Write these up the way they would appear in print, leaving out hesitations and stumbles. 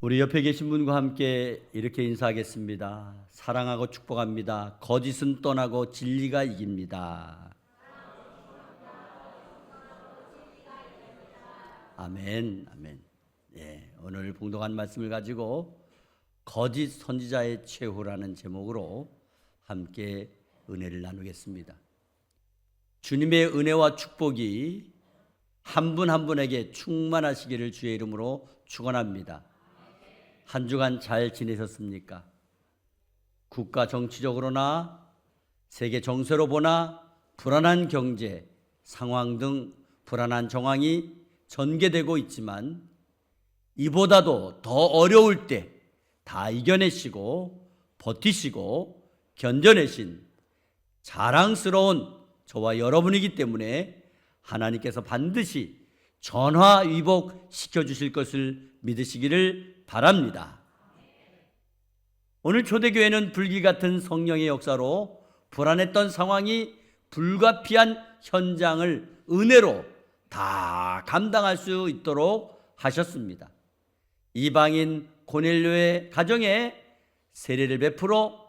우리 옆에 계신 분과 함께 이렇게 인사하겠습니다. 사랑하고 축복합니다. 거짓은 떠나고 진리가 이깁니다. 아멘, 아멘. 예, 오늘 봉독한 말씀을 가지고 거짓 선지자의 최후라는 제목으로 함께 은혜를 나누겠습니다. 주님의 은혜와 축복이 한 분 한 분에게 충만하시기를 주의 이름으로 축원합니다. 한 주간 잘 지내셨습니까? 국가 정치적으로나 세계 정세로 보나 불안한 경제 상황 등 불안한 정황이 전개되고 있지만 이보다도 더 어려울 때 다 이겨내시고 버티시고 견뎌내신 자랑스러운 저와 여러분이기 때문에 하나님께서 반드시 전화위복 시켜주실 것을 믿으시기를 바랍니다. 오늘 초대교회는 불길같은 성령의 역사로 불안했던 상황이 불가피한 현장을 은혜로 다 감당할 수 있도록 하셨습니다. 이방인 고넬료의 가정에 세례를 베풀어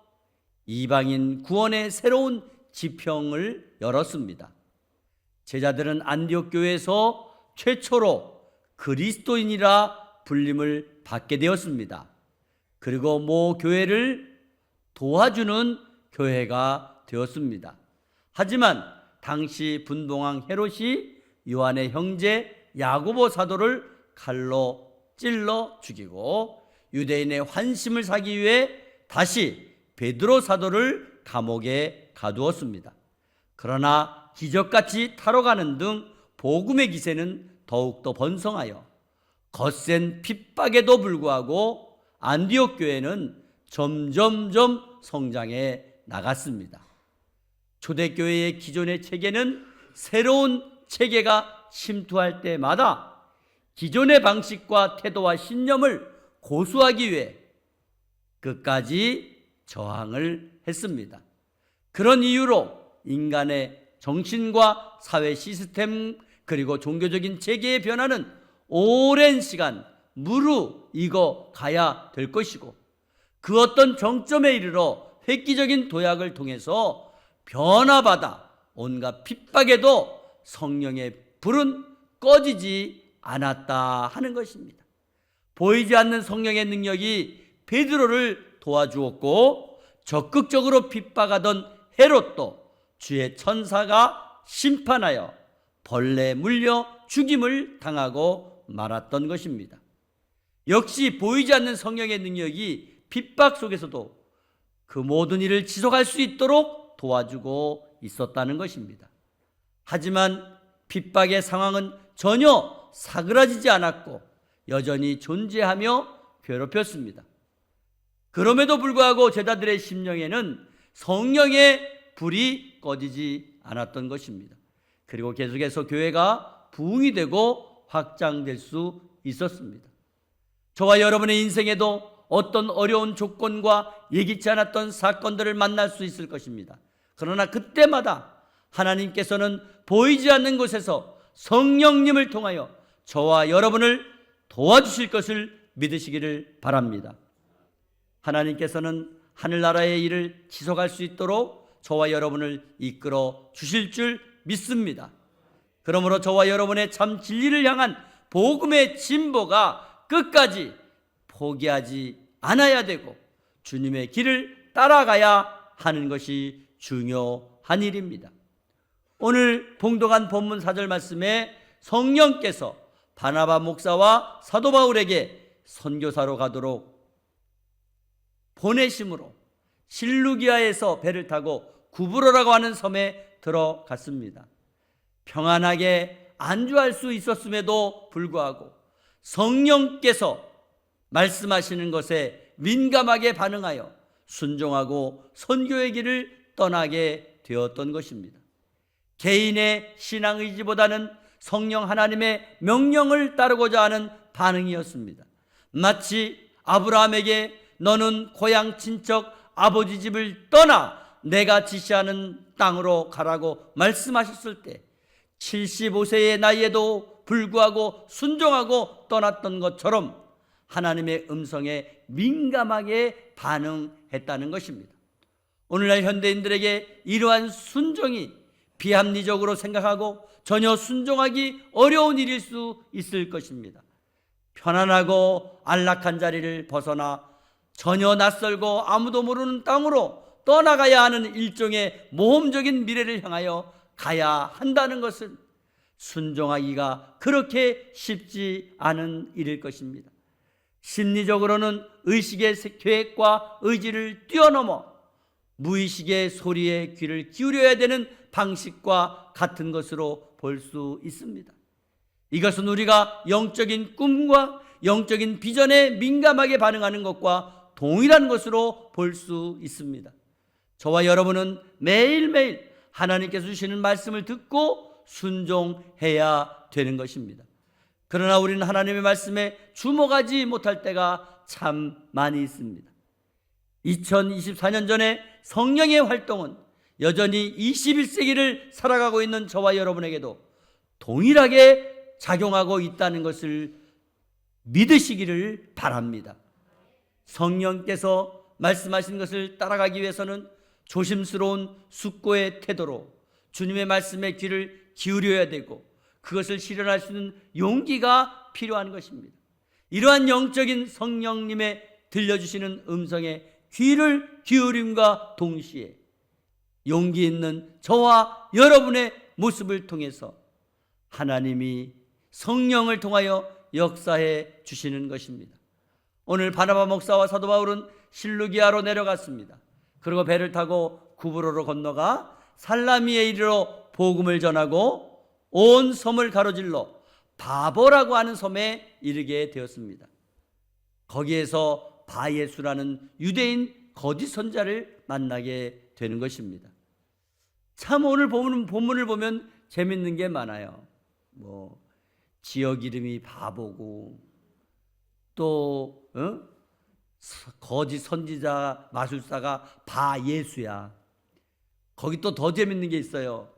이방인 구원의 새로운 지평을 열었습니다. 제자들은 안디옥 교회에서 최초로 그리스도인이라 불림을 받게 되었습니다. 그리고 모 교회를 도와주는 교회가 되었습니다. 하지만 당시 분봉왕 헤롯이 요한의 형제 야고보 사도를 칼로 찔러 죽이고 유대인의 환심을 사기 위해 다시 베드로 사도를 감옥에 가두었습니다. 그러나 기적같이 타러 가는 등 복음의 기세는 더욱더 번성하여 거센 핍박에도 불구하고 안디옥 교회는 점점점 성장해 나갔습니다. 초대교회의 기존의 체계는 새로운 체계가 침투할 때마다 기존의 방식과 태도와 신념을 고수하기 위해 끝까지 저항을 했습니다. 그런 이유로 인간의 정신과 사회 시스템 그리고 종교적인 체계의 변화는 오랜 시간 무르익어 가야 될 것이고 그 어떤 정점에 이르러 획기적인 도약을 통해서 변화받아 온갖 핍박에도 성령의 불은 꺼지지 않았다 하는 것입니다. 보이지 않는 성령의 능력이 베드로를 도와주었고 적극적으로 핍박하던 헤롯도 주의 천사가 심판하여 벌레 물려 죽임을 당하고 말았던 것입니다. 역시 보이지 않는 성령의 능력이 핍박 속에서도 그 모든 일을 지속할 수 있도록 도와주고 있었다는 것입니다. 하지만 핍박의 상황은 전혀 사그라지지 않았고 여전히 존재하며 괴롭혔습니다. 그럼에도 불구하고 제자들의 심령에는 성령의 불이 꺼지지 않았던 것입니다. 그리고 계속해서 교회가 부흥이 되고 확장될 수 있었습니다. 저와 여러분의 인생에도 어떤 어려운 조건과 예기치 않았던 사건들을 만날 수 있을 것입니다. 그러나 그때마다 하나님께서는 보이지 않는 곳에서 성령님을 통하여 저와 여러분을 도와주실 것을 믿으시기를 바랍니다. 하나님께서는 하늘나라의 일을 지속할 수 있도록 저와 여러분을 이끌어 주실 줄 믿습니다. 그러므로 저와 여러분의 참 진리를 향한 복음의 진보가 끝까지 포기하지 않아야 되고 주님의 길을 따라가야 하는 것이 중요한 일입니다. 오늘 봉독한 본문 4절 말씀에 성령께서 바나바 목사와 사도 바울에게 선교사로 가도록 보내심으로 실루기아에서 배를 타고 구브로라고 하는 섬에 들어갔습니다. 평안하게 안주할 수 있었음에도 불구하고 성령께서 말씀하시는 것에 민감하게 반응하여 순종하고 선교의 길을 떠나게 되었던 것입니다. 개인의 신앙 의지보다는 성령 하나님의 명령을 따르고자 하는 반응이었습니다. 마치 아브라함에게 너는 고향 친척 아버지 집을 떠나 내가 지시하는 땅으로 가라고 말씀하셨을 때 75세의 나이에도 불구하고 순종하고 떠났던 것처럼 하나님의 음성에 민감하게 반응했다는 것입니다. 오늘날 현대인들에게 이러한 순종이 비합리적으로 생각하고 전혀 순종하기 어려운 일일 수 있을 것입니다. 편안하고 안락한 자리를 벗어나 전혀 낯설고 아무도 모르는 땅으로 떠나가야 하는 일종의 모험적인 미래를 향하여 가야 한다는 것은 순종하기가 그렇게 쉽지 않은 일일 것입니다. 심리적으로는 의식의 계획과 의지를 뛰어넘어 무의식의 소리에 귀를 기울여야 되는 방식과 같은 것으로 볼 수 있습니다. 이것은 우리가 영적인 꿈과 영적인 비전에 민감하게 반응하는 것과 동일한 것으로 볼 수 있습니다. 저와 여러분은 매일매일 하나님께서 주시는 말씀을 듣고 순종해야 되는 것입니다. 그러나 우리는 하나님의 말씀에 주목하지 못할 때가 참 많이 있습니다. 2024년 전에 성령의 활동은 여전히 21세기를 살아가고 있는 저와 여러분에게도 동일하게 작용하고 있다는 것을 믿으시기를 바랍니다. 성령께서 말씀하신 것을 따라가기 위해서는 조심스러운 숙고의 태도로 주님의 말씀에 귀를 기울여야 되고 그것을 실현할 수 있는 용기가 필요한 것입니다. 이러한 영적인 성령님의 들려주시는 음성에 귀를 기울임과 동시에 용기 있는 저와 여러분의 모습을 통해서 하나님이 성령을 통하여 역사해 주시는 것입니다. 오늘 바나바 목사와 사도 바울은 실루기아로 내려갔습니다. 그리고 배를 타고 구브로로 건너가 살라미에 이르러 복음을 전하고 온 섬을 가로질러 바보라고 하는 섬에 이르게 되었습니다. 거기에서 바예수라는 유대인 거짓 선자를 만나게 되는 것입니다. 참 오늘 본문을 보면 재밌는 게 많아요. 지역 이름이 바보고 또 거짓 선지자 마술사가 바예수야. 거기 또 더 재밌는 게 있어요.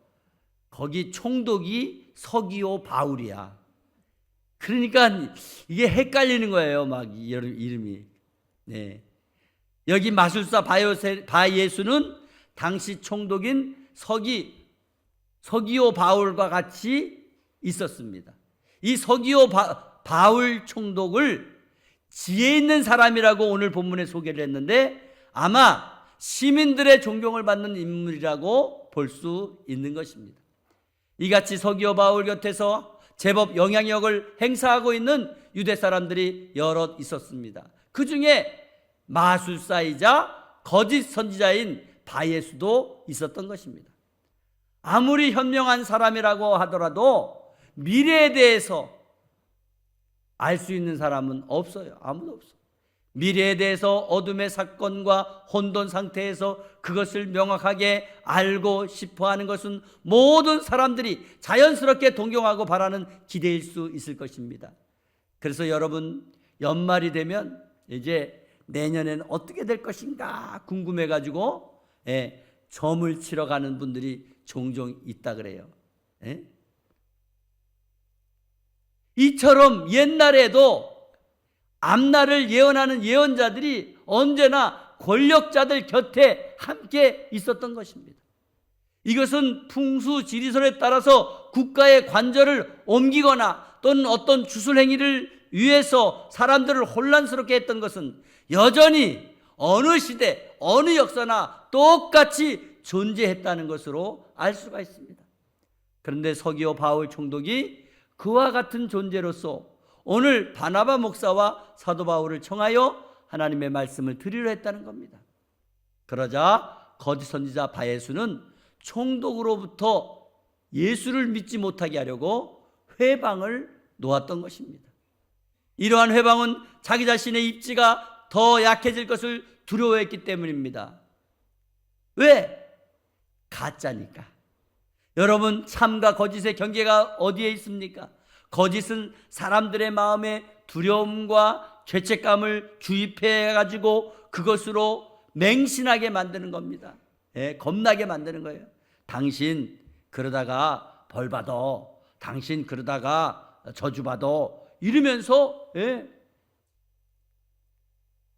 거기 총독이 서기오 바울이야. 그러니까 이게 헷갈리는 거예요. 막 이름이. 네. 여기 마술사 바예수는 당시 총독인 서기오 바울과 같이 있었습니다. 이 서기오 바울 총독을 지혜 있는 사람이라고 오늘 본문에 소개를 했는데 아마 시민들의 존경을 받는 인물이라고 볼 수 있는 것입니다. 이같이 서기오 바울 곁에서 제법 영향력을 행사하고 있는 유대 사람들이 여럿 있었습니다. 그 중에 마술사이자 거짓 선지자인 바예수도 있었던 것입니다. 아무리 현명한 사람이라고 하더라도 미래에 대해서 알 수 있는 사람은 없어요. 아무도 없어. 미래에 대해서 어둠의 사건과 혼돈 상태에서 그것을 명확하게 알고 싶어하는 것은 모든 사람들이 자연스럽게 동경하고 바라는 기대일 수 있을 것입니다. 그래서 여러분 연말이 되면 이제 내년에는 어떻게 될 것인가 궁금해가지고 점을 치러 가는 분들이 종종 있다 그래요. 이처럼 옛날에도 앞날을 예언하는 예언자들이 언제나 권력자들 곁에 함께 있었던 것입니다. 이것은 풍수 지리설에 따라서 국가의 관절을 옮기거나 또는 어떤 주술행위를 위해서 사람들을 혼란스럽게 했던 것은 여전히 어느 시대 어느 역사나 똑같이 존재했다는 것으로 알 수가 있습니다. 그런데 서기오 바울 총독이 그와 같은 존재로서 오늘 바나바 목사와 사도 바울을 청하여 하나님의 말씀을 드리려 했다는 겁니다. 그러자 거짓 선지자 바예수는 총독으로부터 예수를 믿지 못하게 하려고 회방을 놓았던 것입니다. 이러한 회방은 자기 자신의 입지가 더 약해질 것을 두려워했기 때문입니다. 왜? 가짜니까. 여러분, 참과 거짓의 경계가 어디에 있습니까? 거짓은 사람들의 마음에 두려움과 죄책감을 주입해 가지고 그것으로 맹신하게 만드는 겁니다. 겁나게 만드는 거예요. 당신 그러다가 벌 받아. 당신 그러다가 저주 받아. 이러면서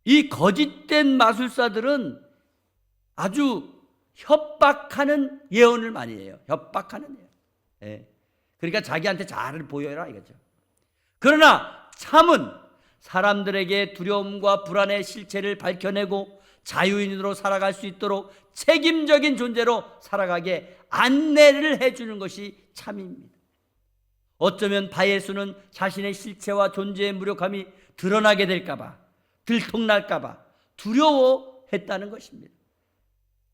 이 거짓된 마술사들은 아주 협박하는 예언을 많이 해요. 협박하는 예언. 예. 그러니까 자기한테 잘 보여라 이거죠. 그러나 참은 사람들에게 두려움과 불안의 실체를 밝혀내고 자유인으로 살아갈 수 있도록 책임적인 존재로 살아가게 안내를 해주는 것이 참입니다. 어쩌면 바예수는 자신의 실체와 존재의 무력함이 드러나게 될까봐, 들통날까봐 두려워했다는 것입니다.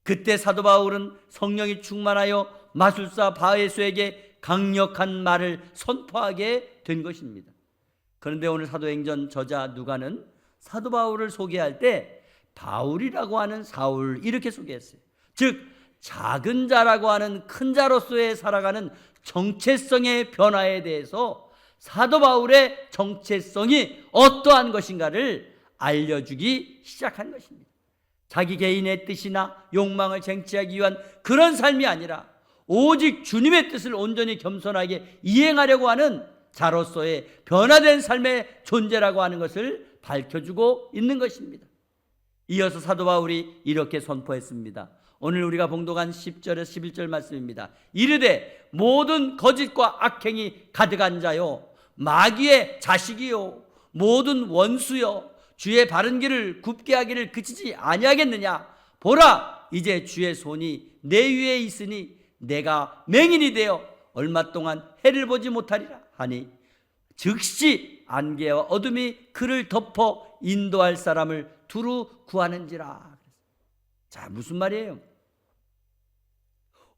그때 사도 바울은 성령이 충만하여 마술사 바예수에게 강력한 말을 선포하게 된 것입니다. 그런데 오늘 사도행전 저자 누가는 사도 바울을 소개할 때 바울이라고 하는 사울 이렇게 소개했어요. 즉 작은 자라고 하는 큰 자로서의 살아가는 정체성의 변화에 대해서 사도 바울의 정체성이 어떠한 것인가를 알려주기 시작한 것입니다. 자기 개인의 뜻이나 욕망을 쟁취하기 위한 그런 삶이 아니라 오직 주님의 뜻을 온전히 겸손하게 이행하려고 하는 자로서의 변화된 삶의 존재라고 하는 것을 밝혀주고 있는 것입니다. 이어서 사도 바울이 이렇게 선포했습니다. 오늘 우리가 봉독한 10절에서 11절 말씀입니다. 이르되 모든 거짓과 악행이 가득한 자요 마귀의 자식이요 모든 원수요 주의 바른 길을 굽게 하기를 그치지 아니하겠느냐. 보라 이제 주의 손이 내 위에 있으니 내가 맹인이 되어 얼마 동안 해를 보지 못하리라 하니 즉시 안개와 어둠이 그를 덮어 인도할 사람을 두루 구하는지라. 자, 무슨 말이에요?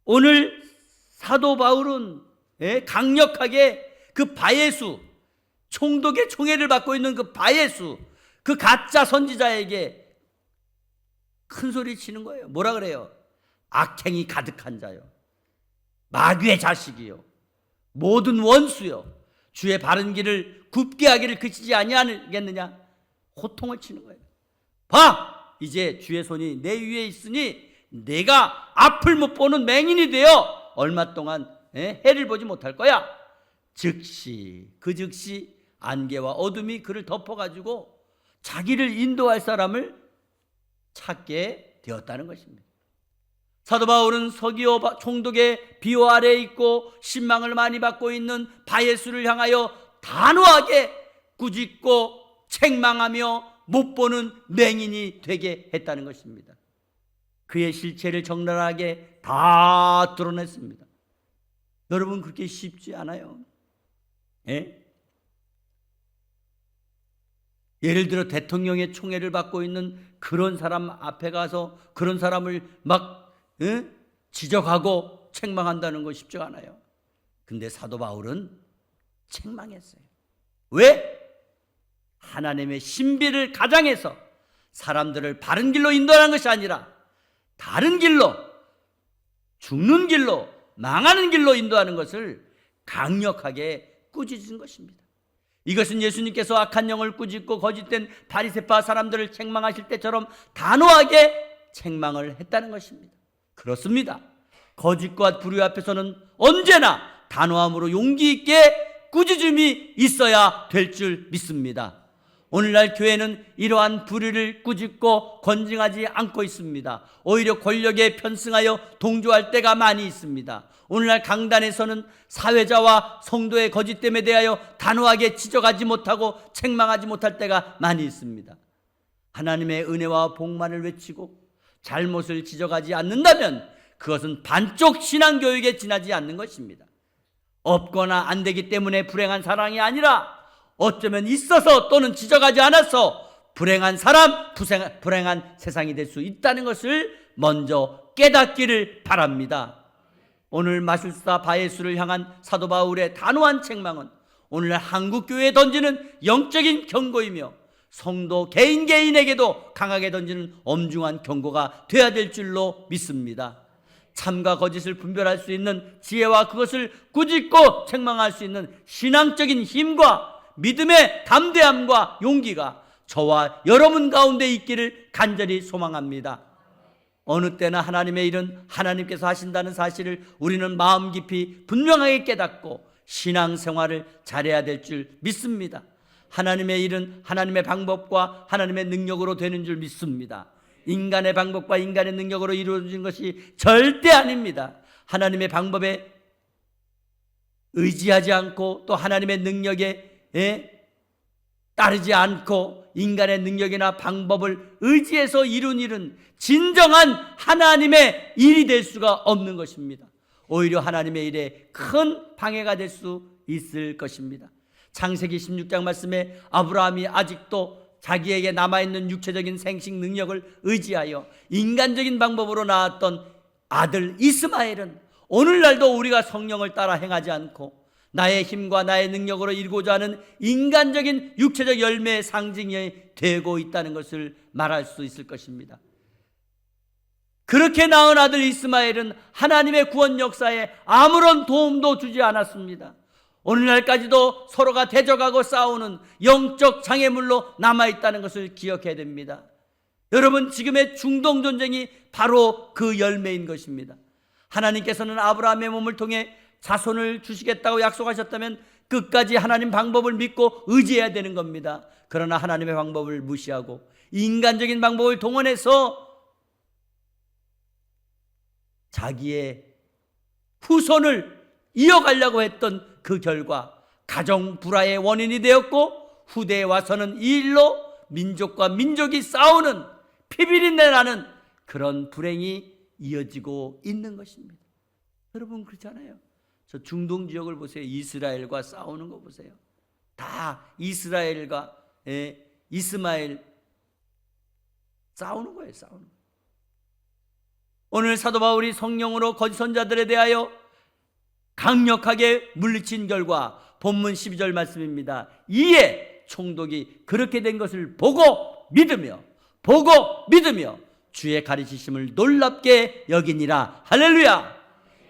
오늘 사도 바울은 강력하게 그 바예수, 총독의 총애를 받고 있는 그 바예수, 그 가짜 선지자에게 큰 소리 치는 거예요. 뭐라 그래요? 악행이 가득한 자요, 마귀의 자식이요, 모든 원수요, 주의 바른 길을 굽게 하기를 그치지 아니하겠느냐. 호통을 치는 거예요. 봐! 이제 주의 손이 내 위에 있으니 내가 앞을 못 보는 맹인이 되어 얼마 동안 해를 보지 못할 거야. 즉시 안개와 어둠이 그를 덮어가지고 자기를 인도할 사람을 찾게 되었다는 것입니다. 사도 바울은 서기오 총독의 비호 아래에 있고 신망을 많이 받고 있는 바예수를 향하여 단호하게 꾸짖고 책망하며 못 보는 맹인이 되게 했다는 것입니다. 그의 실체를 적나라하게 다 드러냈습니다. 여러분 그렇게 쉽지 않아요. 예를 들어 대통령의 총애를 받고 있는 그런 사람 앞에 가서 그런 사람을 막 지적하고 책망한다는 거 쉽지 않아요. 근데 사도 바울은 책망했어요. 왜? 하나님의 신비를 가장해서 사람들을 바른 길로 인도하는 것이 아니라 다른 길로, 죽는 길로, 망하는 길로 인도하는 것을 강력하게 꾸짖은 것입니다. 이것은 예수님께서 악한 영을 꾸짖고 거짓된 바리새파 사람들을 책망하실 때처럼 단호하게 책망을 했다는 것입니다. 그렇습니다. 거짓과 불의 앞에서는 언제나 단호함으로 용기 있게 꾸짖음이 있어야 될 줄 믿습니다. 오늘날 교회는 이러한 불의를 꾸짖고 권징하지 않고 있습니다. 오히려 권력에 편승하여 동조할 때가 많이 있습니다. 오늘날 강단에서는 사회자와 성도의 거짓됨에 대하여 단호하게 지적하지 못하고 책망하지 못할 때가 많이 있습니다. 하나님의 은혜와 복만을 외치고 잘못을 지적하지 않는다면 그것은 반쪽 신앙교육에 지나지 않는 것입니다. 없거나 안 되기 때문에 불행한 사랑이 아니라 어쩌면 있어서 또는 지적하지 않아서 불행한 사람, 불행한 세상이 될 수 있다는 것을 먼저 깨닫기를 바랍니다. 오늘 마술사 바예수를 향한 사도 바울의 단호한 책망은 오늘날 한국교회에 던지는 영적인 경고이며 성도 개인에게도 강하게 던지는 엄중한 경고가 되어야 될 줄로 믿습니다. 참과 거짓을 분별할 수 있는 지혜와 그것을 꾸짖고 책망할 수 있는 신앙적인 힘과 믿음의 담대함과 용기가 저와 여러분 가운데 있기를 간절히 소망합니다. 어느 때나 하나님의 일은 하나님께서 하신다는 사실을 우리는 마음 깊이 분명하게 깨닫고 신앙생활을 잘해야 될 줄 믿습니다. 하나님의 일은 하나님의 방법과 하나님의 능력으로 되는 줄 믿습니다. 인간의 방법과 인간의 능력으로 이루어진 것이 절대 아닙니다. 하나님의 방법에 의지하지 않고 또 하나님의 능력에 따르지 않고 인간의 능력이나 방법을 의지해서 이룬 일은 진정한 하나님의 일이 될 수가 없는 것입니다. 오히려 하나님의 일에 큰 방해가 될 수 있을 것입니다. 창세기 16장 말씀에 아브라함이 아직도 자기에게 남아있는 육체적인 생식 능력을 의지하여 인간적인 방법으로 낳았던 아들 이스마엘은 오늘날도 우리가 성령을 따라 행하지 않고 나의 힘과 나의 능력으로 이루고자 하는 인간적인 육체적 열매의 상징이 되고 있다는 것을 말할 수 있을 것입니다. 그렇게 낳은 아들 이스마엘은 하나님의 구원 역사에 아무런 도움도 주지 않았습니다. 오늘날까지도 서로가 대적하고 싸우는 영적 장애물로 남아있다는 것을 기억해야 됩니다. 여러분, 지금의 중동 전쟁이 바로 그 열매인 것입니다. 하나님께서는 아브라함의 몸을 통해 자손을 주시겠다고 약속하셨다면 끝까지 하나님 방법을 믿고 의지해야 되는 겁니다. 그러나 하나님의 방법을 무시하고 인간적인 방법을 동원해서 자기의 후손을 이어가려고 했던 그 결과 가정 불화의 원인이 되었고, 후대에 와서는 이 일로 민족과 민족이 싸우는 피비린내 나는 그런 불행이 이어지고 있는 것입니다. 여러분, 그렇잖아요. 저 중동 지역을 보세요. 이스라엘과 싸우는 거 보세요. 다 이스라엘과 이스마엘 싸우는 거예요. 싸우는 거예요. 오늘 사도 바울이 성령으로 거짓 선자들에 대하여 강력하게 물리친 결과 본문 12절 말씀입니다. 이에 총독이 그렇게 된 것을 보고 믿으며 주의 가르치심을 놀랍게 여기니라. 할렐루야.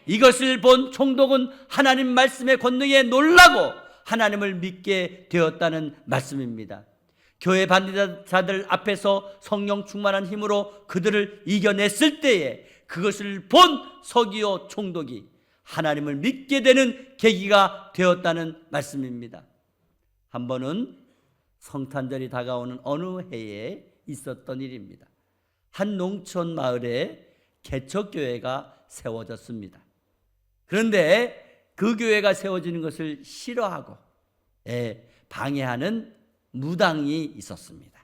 이것을 본 총독은 하나님 말씀의 권능에 놀라고 하나님을 믿게 되었다는 말씀입니다. 교회 반대자들 앞에서 성령 충만한 힘으로 그들을 이겨냈을 때에 그것을 본 서기오 총독이 하나님을 믿게 되는 계기가 되었다는 말씀입니다. 한 번은 성탄절이 다가오는 어느 해에 있었던 일입니다. 한 농촌 마을에 개척교회가 세워졌습니다. 그런데 그 교회가 세워지는 것을 싫어하고 방해하는 무당이 있었습니다.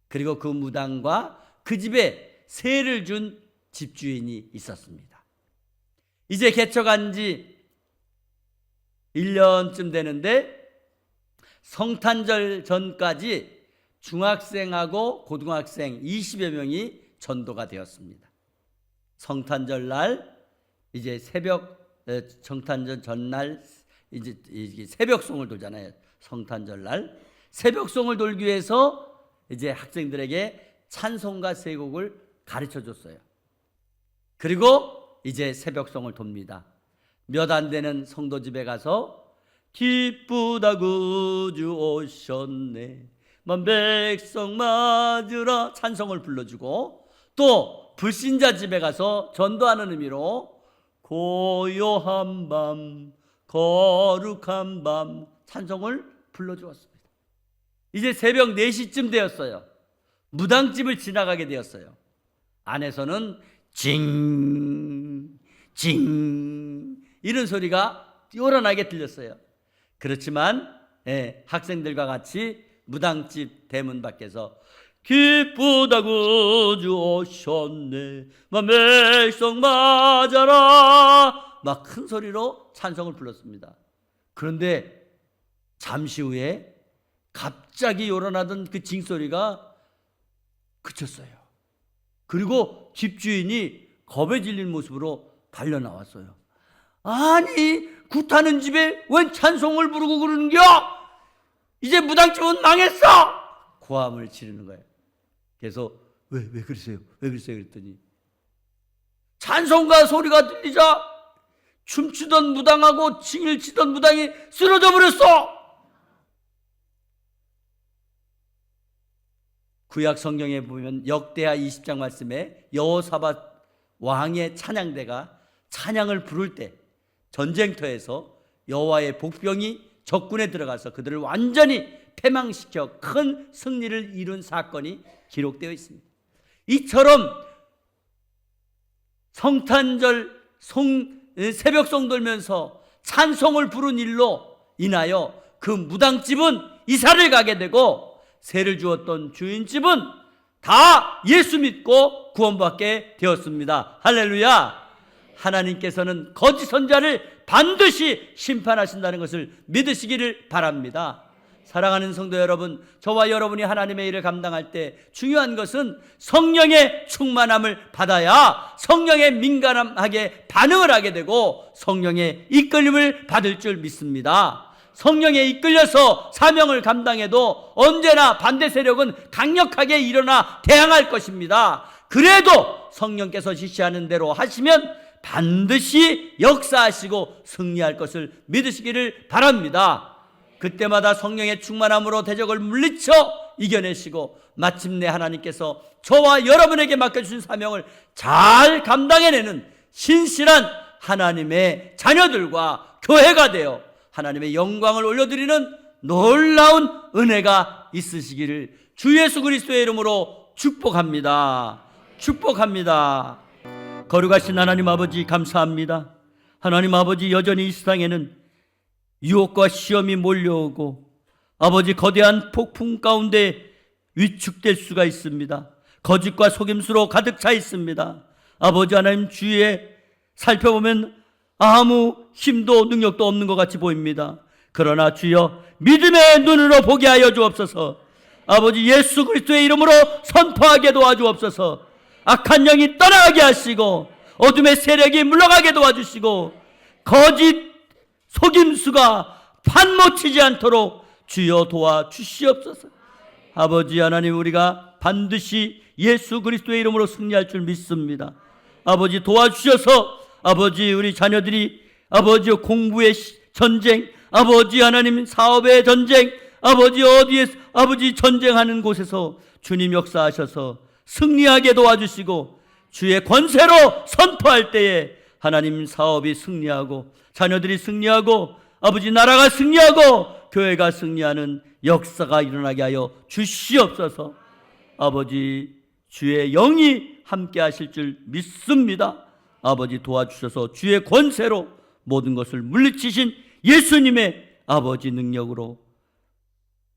그리고 그 무당과 그 집에 세를 준 집주인이 있었습니다. 이제 개척한 지 1년쯤 되는데 성탄절 전까지 중학생하고 고등학생 20여 명이 전도가 되었습니다. 성탄절 날 이제 성탄절 전날 이제 새벽송을 돌잖아요. 성탄절 날 새벽송을 돌기 위해서 이제 학생들에게 찬송가 세 곡을 가르쳐 줬어요. 그리고 이제 새벽송을 돕니다. 몇 안 되는 성도 집에 가서 기쁘다 구주 오셨네 만 백성 맞으라 찬송을 불러주고, 또 불신자 집에 가서 전도하는 의미로 고요한 밤 거룩한 밤 찬송을 불러주었습니다. 이제 새벽 4시쯤 되었어요. 무당집을 지나가게 되었어요. 안에서는 징 이런 소리가 요란하게 들렸어요. 그렇지만 학생들과 같이 무당집 대문 밖에서 기쁘다 구주 오셨네 만 백성 맞아라 막 큰 소리로 찬송을 불렀습니다. 그런데 잠시 후에 갑자기 요란하던 그 징소리가 그쳤어요. 그리고 집주인이 겁에 질린 모습으로 달려나왔어요. 아니, 굿하는 집에 웬 찬송을 부르고 그러는겨? 이제 무당집은 망했어! 고함을 지르는 거예요. 그래서 왜 그러세요? 왜 그러세요? 그랬더니 찬송가 소리가 들리자 춤추던 무당하고 징을 치던 무당이 쓰러져 버렸어! 구약 성경에 보면 역대하 20장 말씀에 여호사밧 왕의 찬양대가 찬양을 부를 때 전쟁터에서 여호와의 복병이 적군에 들어가서 그들을 완전히 패망시켜 큰 승리를 이룬 사건이 기록되어 있습니다. 이처럼 성탄절 새벽송 돌면서 찬송을 부른 일로 인하여 그 무당집은 이사를 가게 되고 세를 주었던 주인집은 다 예수 믿고 구원받게 되었습니다. 할렐루야. 하나님께서는 거짓 선자를 반드시 심판하신다는 것을 믿으시기를 바랍니다. 사랑하는 성도 여러분, 저와 여러분이 하나님의 일을 감당할 때 중요한 것은 성령의 충만함을 받아야 성령에 민감하게 반응을 하게 되고 성령의 이끌림을 받을 줄 믿습니다. 성령에 이끌려서 사명을 감당해도 언제나 반대 세력은 강력하게 일어나 대항할 것입니다. 그래도 성령께서 지시하는 대로 하시면 반드시 역사하시고 승리할 것을 믿으시기를 바랍니다. 그때마다 성령의 충만함으로 대적을 물리쳐 이겨내시고 마침내 하나님께서 저와 여러분에게 맡겨주신 사명을 잘 감당해내는 신실한 하나님의 자녀들과 교회가 되어 하나님의 영광을 올려드리는 놀라운 은혜가 있으시기를 주 예수 그리스도의 이름으로 축복합니다. 축복합니다. 거룩하신 하나님 아버지 감사합니다. 하나님 아버지, 여전히 이 세상에는 유혹과 시험이 몰려오고 아버지 거대한 폭풍 가운데 위축될 수가 있습니다. 거짓과 속임수로 가득 차 있습니다. 아버지 하나님, 주위에 살펴보면 아무 힘도 능력도 없는 것 같이 보입니다. 그러나 주여 믿음의 눈으로 보게 하여 주옵소서. 아버지, 예수 그리스도의 이름으로 선포하게 도와주옵소서. 악한 영이 떠나게 하시고 어둠의 세력이 물러가게 도와주시고 거짓 속임수가 판모치지 않도록 주여 도와주시옵소서. 아버지 하나님, 우리가 반드시 예수 그리스도의 이름으로 승리할 줄 믿습니다. 아버지 도와주셔서 아버지 우리 자녀들이 아버지 공부의 전쟁, 아버지 하나님 사업의 전쟁, 아버지 어디에 아버지 전쟁하는 곳에서 주님 역사하셔서 승리하게 도와주시고 주의 권세로 선포할 때에 하나님 사업이 승리하고 자녀들이 승리하고 아버지 나라가 승리하고 교회가 승리하는 역사가 일어나게 하여 주시옵소서. 아버지, 주의 영이 함께 하실 줄 믿습니다. 아버지 도와주셔서 주의 권세로 모든 것을 물리치신 예수님의 아버지 능력으로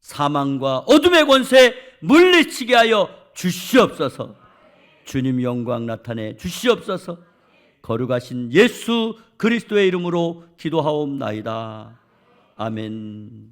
사망과 어둠의 권세 물리치게 하여 주시옵소서. 주님 영광 나타내 주시옵소서. 거룩하신 예수 그리스도의 이름으로 기도하옵나이다. 아멘.